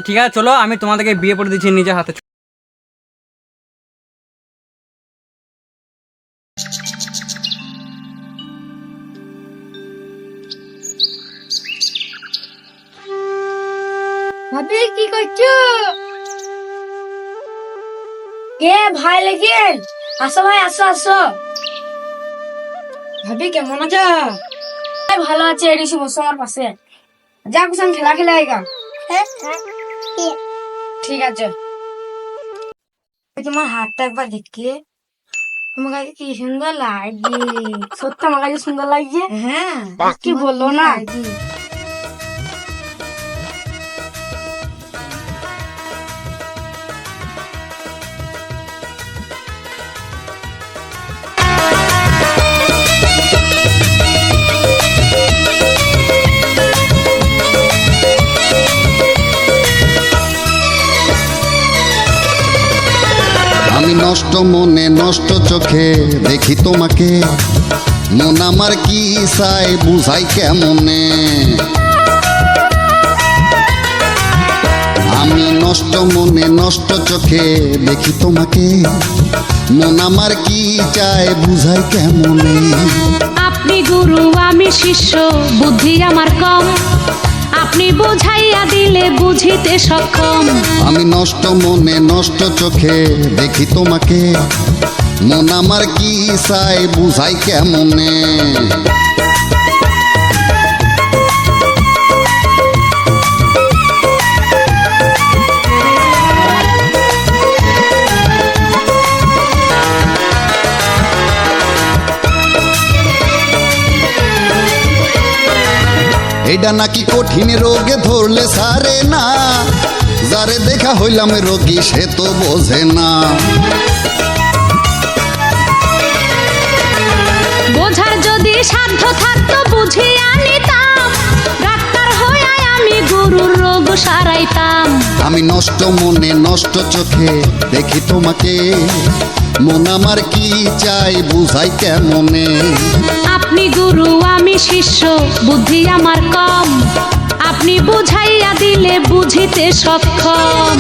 ঠিক আছে, চলো আমি তোমাদেরকে বিয়ে করে দিচ্ছি নিজের হাতে। ভাবি কি করছো? কে ভাই লেগেন? আসো ভাই, আসো আসো। ভাবি কেমন আছো? ভালো আছে, এসে বসো আমার পাশে। যা কুসান খেলা খেলা আইগা। ঠিক আছে। তোমার হাতটা একবার দেখি। তোমার কাছে কি সুন্দর লাগছে। সত্যি আমার কাছে সুন্দর লাগছে। হ্যাঁ, কি বললো না। আমি নষ্ট মনে নষ্ট চোখে দেখি তোমাকে, মন আমার কি চাই বুঝাই কেমনে। আমি নষ্ট মনে নষ্ট চোখে দেখি তোমাকে, মন আমার কি চায় বুঝাই কেমনে। আপনি গুরু আমি শিষ্য, বুদ্ধি আমার কম, আপনি বুঝাইয়া দিলে বুঝিতে সক্ষম। আমি নষ্ট মনে নষ্ট চোখে দেখি তোমাকে, মন আমার কি চায় বুঝাই কেমনে। এটা নাকি কঠিন রোগে ধরলে সারে না, যারে দেখা হইলাম রোগী সে তো বোঝে না। বোঝার যদি সাধ্য থাকতো বুঝিয়া নিতাম, ডাক্তার হইয়া আমি গুরুর রোগ সারাইতাম। আমি নষ্ট মনে নষ্ট চোখে দেখি তোমাকে, মন আমার কি চাই বুঝাই কেমনে। আপনি গুরু আমি শিষ্য, বুদ্ধি আমার কম, আপনি বুঝাইয়া দিলে বুঝিতে সক্ষম।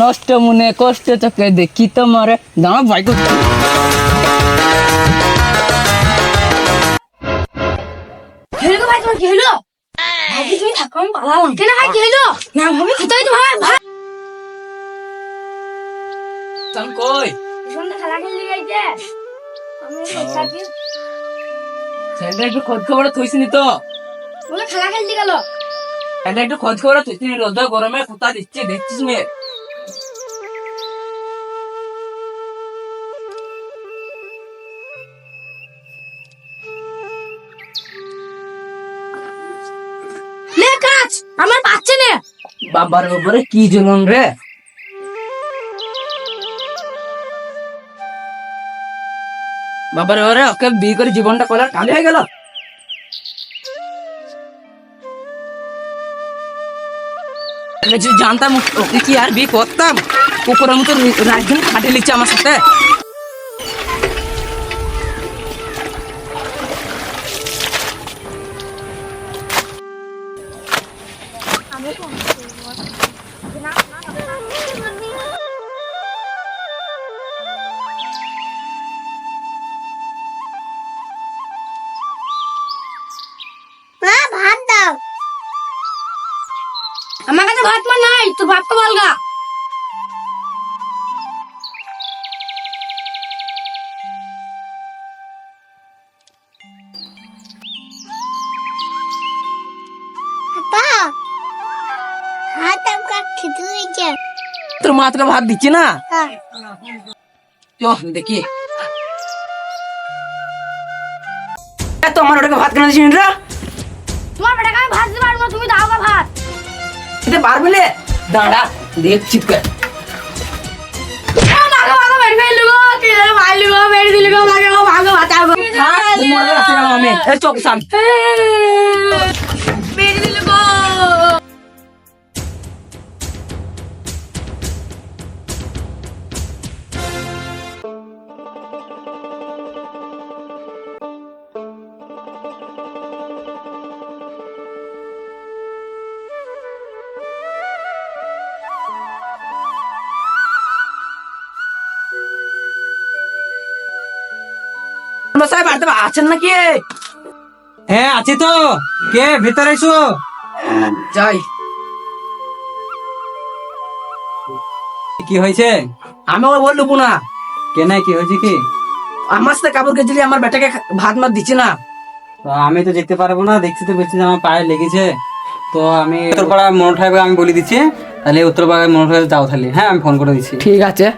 নষ্ট মনে কষ্ট চোখে দেখি তোমার, দাঁড়া ভাই করতে। হেলো ভাই, তোমার কি হলো? ভাবি তুমি থাকো, আমি পালালাম। কেন ভাই কি হলো? না ভাবি কোথায় তো ভাই? ভাই কই সন্ধ্যা খেলা খেলতে গেছে। আমি সাথে সেটা একটু খোঁজ খবর থইছিনি তো, বলে খেলা খেলতে গেল। এটা একটু খোঁজ খবর থইছিনি, রোদ গরমে কোথা দিচ্ছে দেখছিস মেয়ে। লে কাজ আমার পাচ্ছে না। বাবার উপরে কি জলন রে। বাবার ওরে ওকে বিয়ে করে জীবনটা কলার কালে হয়ে গেল। যদি জানতাম ওকে কি আর বিয়ে করতাম, কুকুরের মতো রাজধানী খাটে লিচ্ছে আমার সাথে। ভাত দাও। আমার কাছে ভাত মা নাই, তুই ভাত তো বলগা। তোর মা তোকে ভাত দিচ্ছি না, চল দেখি। তোমার ওটাকে ভাত কেন দিচ্ছি রা? তোমার বেটাকে আমি ভাত দিতে পারবো না, তুমি দাও গা ভাত। দিতে পারবে না, দাঁড়া দেখছি তোকে। মাগো মাগো মেরে ফেললু গো, কি রে মারলু গো, মেরে দিলু গো, মাগো মাগো বাঁচাও গো। মরে যাচ্ছে কেন আমি? এই চোখ সাম। মেরে দিলু গো। সাহেব বাড়িতে আছেন নাকি? হ্যাঁ আছি তো। কে ভিতরে এসো। যাই। কি হয়েছে? আমি ওকে বললুবো না। কেন, কি হয়েছে কি? আমার সাথে কাপড় কেচেলি আমার বেটাকে ভাত মাত দিচ্ছে না। তো আমি তো যেতে পারবো না, দেখছি তো বেশি আমার পায়ে লেগেছে। তো আমি উত্তরপাড়া মনোঠাইকে আমি বলে দিচ্ছি, তাহলে উত্তরপাড়ায় মনোঠাই যাও তাহলে। হ্যাঁ আমি ফোন করে দিচ্ছি। ঠিক আছে।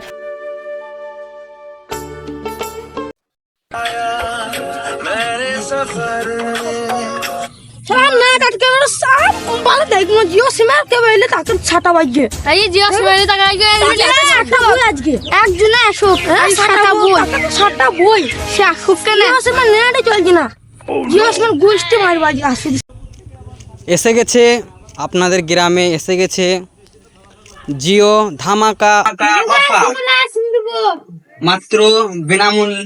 না কাটকে সব ভালো দেখো জিও সিমে কে বলে তাকে ছাটা বাজে এই জিও সিমে তাকে ছাটা বই আজকে একজনে আসুক ছাটা বই সে আসুক কেন জিও সিমে নেটে চলছে না জিও সিমে গুষ্টি মারবাজি আসে। এসে গেছে আপনাদের গ্রামে, এসে গেছে জিও ধামাকা মাত্র বিনামূল্য।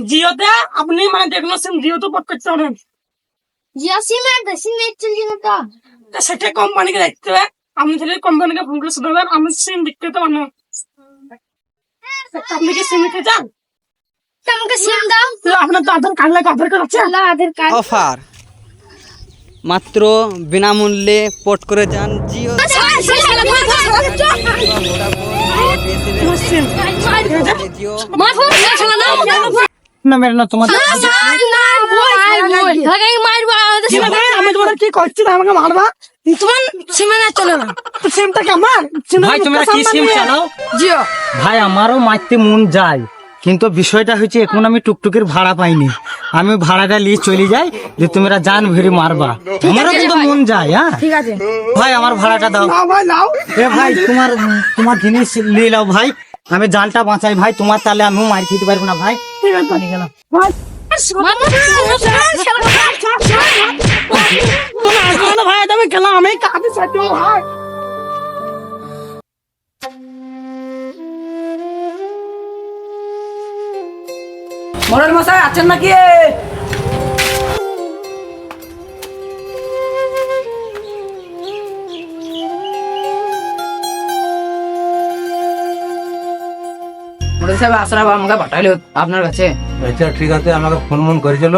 জিওতে আপনি মানে দেখলো সিম জিও তো পট করতে পারেন। জিও সিমে বেশি নেট চলছে না তো সেটা কোম্পানিকে দেখতে হবে। আপনি তাহলে কোম্পানিকে ফোন করে শুনবেন আমি সিম বিক্রি করতে পারবো। আপনি কি সিম নিতে চান? আমাকে সিম দাও। আপনার তো আধার কার্ড লাগে, আধার কার্ড আছে? আধার কার্ড অফার মাত্র বিনামূল্যে পোর্ট করে যান জিও। না মেরে না তোমার আমি তোমার কি করছি আমাকে মারবা তোমার সিমে না চলে না সিমটা কি আমার ভাই তোমরা কি সিম চালাও? জিও ভাই আমারও মারতে মন যায়, কিন্তু বিষয়টা হচ্ছে এখন আমি টুকটুকের ভাড়া পাইনি। আমি ভাড়াটা নিয়ে চলে যাই যে তোমরা জান ভেরি মারবা, আমারও কিন্তু মন যায়। হ্যাঁ ঠিক আছে ভাই আমার ভাড়াটা দাও। ভাই নাও এ ভাই তোমার জিনিস নিয়ে নাও ভাই, আমি জানটা বাঁচাই ভাই, তোমার তাহলে আমিও মার খেতে পারবো না ভাই। ঠিক আছে নিয়ে গেলাম ভাই তুমি গেলাম আমি কাঁদে চাইতে ভাই। মরল মশাই আছেন নাকি? মরল সাহেব আসরা আমাকে পাঠাইলো আপনার কাছে। আচ্ছা ঠিক আছে, আমাকে ফোন মন করেছিল,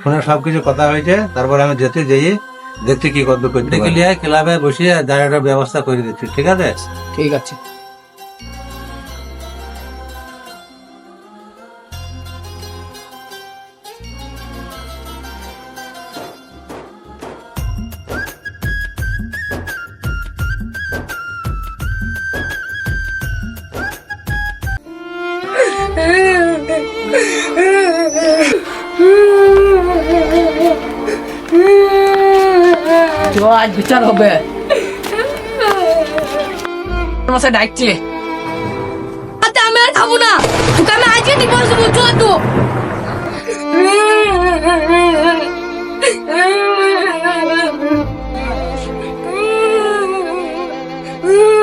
ফোনে সবকিছু কথা হয়েছে। তারপরে আমি যেতে যাই দেখছি কি করবে, করতে গেলে ক্লাবে বসিয়ে জায়গাটার ব্যবস্থা করে দিচ্ছি। ঠিক আছে ঠিক আছে। তো আজ বিচার হবে। মশাই ডাকছে। আমি আর খাবো না, তোকে আমি আজকে ডিভোর্স দেবো। চল তো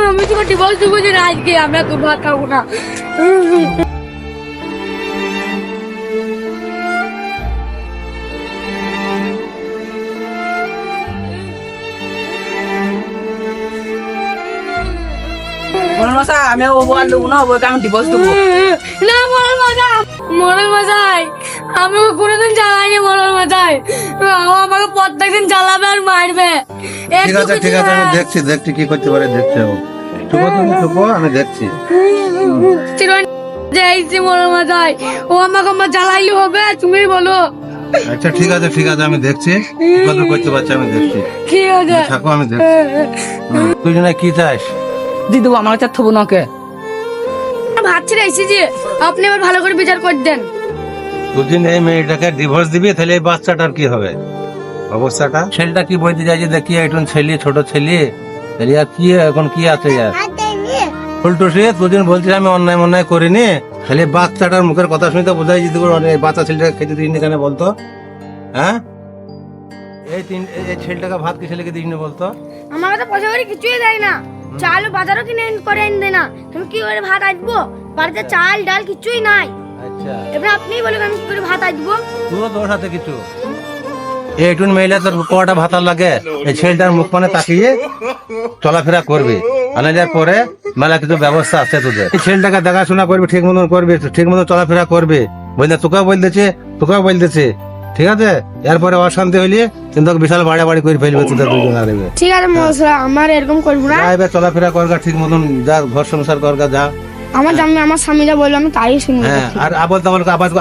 আমি তোকে ডিভোর্স দেবো যে আজকে আমি আর তোর ভাত খাবো না। মরল মশাই আমি ও আর দেবো না, ওকে আমি ডিভোর্স দেবো। না মরল মশাই আমি কোনোদিন জ্বালাইনি। মরল মশাই আমাকে প্রত্যেকদিন জ্বালাবে আর মারবে। ঠিক আছে ঠিক আছে, আমি দেখছি দেখছি কি করতে পারে, দেখছি। চুপো তুমি চুপো, আমি দেখছি। মরল মশাই ও আমাকে আমার জ্বালাইলে হবে, তুমি বলো। আচ্ছা ঠিক আছে ঠিক আছে, আমি দেখছি কি করতে পারছি, আমি দেখছি। ঠিক আছে থাকো, আমি দেখছি। তুই না কি চাস? দিয়ে দেবো, আমার কাছে থবো না ওকে। ভাবছি এসেছি, আপনি এবার ভালো করে বিচার করে দেন। দুদিন এই মেয়েটাকে ডিভোর্স দিবি, তাহলে এই বাচ্চাটার কি হবে অবস্থাটা? ছেলেটা কি বলতে চাইছে দেখি, একটু ছেলে, ছোট ছেলে, তাহলে আর কি এখন কি আছে আর ফুলটুসি? দুদিন বলছিস আমি অন্যায় মন্যায় করিনি, তাহলে বাচ্চাটার মুখের কথা শুনে তো বোঝাই যেতে পারো বাচ্চা ছেলেটাকে খেতে দিসনি কেন বলতো? হ্যাঁ এই ছেলেটাকে ভাত কি ছেলেকে দিসনি বলতো? আমার কাছে পয়সা করে কিছুই দেয় না, চাল বাজারও কিনে করে এনে দেয় না। তুমি কি করে ভাত আসবো? বাড়িতে চাল ডাল কিছুই নাই। আচ্ছা এবার আপনিই বলুন আমি কি করে ভাত আসবো? তুইও তোর সাথে কিছু এইটুন মহিলা তোর কটা ভাতার লাগে? এই ছেলেটার মুখ মানে তাকিয়ে চলাফেরা করবি, আনার পরে মেলা কিছু ব্যবস্থা আছে তোদের। এই ছেলেটাকে দেখাশোনা করবি, ঠিক মতন করবি, ঠিক মতো চলাফেরা করবি, বুঝলে তোকেও বলতেছে ঠিক আছে, এরপরে অশান্তি হইলে কিন্তু ওকে বিশাল বাড়াবাড়ি করে ফেলবে তোদের দুজন আর এবার। ঠিক আছে মশলা, আমার এরকম করবো না। যা এবার চলাফেরা করগা ঠিক মতন, যা ঘর সংসার করগা যা। আমার জামাই আমার স্বামীরা বললো আমি তাই শুনবো। হ্যাঁ, আর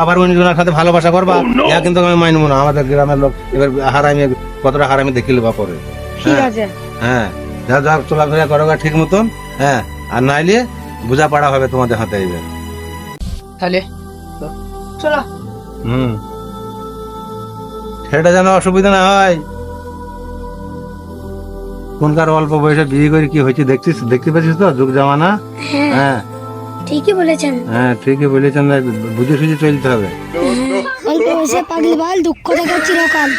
আবার অন্যজনের সাথে ভালোবাসা করবা, ইয়া কিন্তু আমি মানবো না। আমাদের গ্রামের লোক এবার হারামি, কতটা হারামি দেখিলে বা পরে। ঠিক আছে। হ্যাঁ, যা যা চলাফেরা করগা ঠিক মতন। হ্যাঁ, আর নাইলে বোঝা পাড়া হবে তোমাদের হাতে এবার। তাহলে চলো। সেটা যেন অসুবিধা না হয়। কোনকার অল্প বয়সে বিয়ে করে কি হয়েছে দেখতে পাচ্ছিস তো, যুগ জামানা। হ্যাঁ ঠিকই বলেছেন। হ্যাঁ, ঠিকই বলেছেন, বুঝে সুঝে চলতে হবে। অল্প বয়সে পাগলি বাল, দুঃখ দেখা চিরকাল।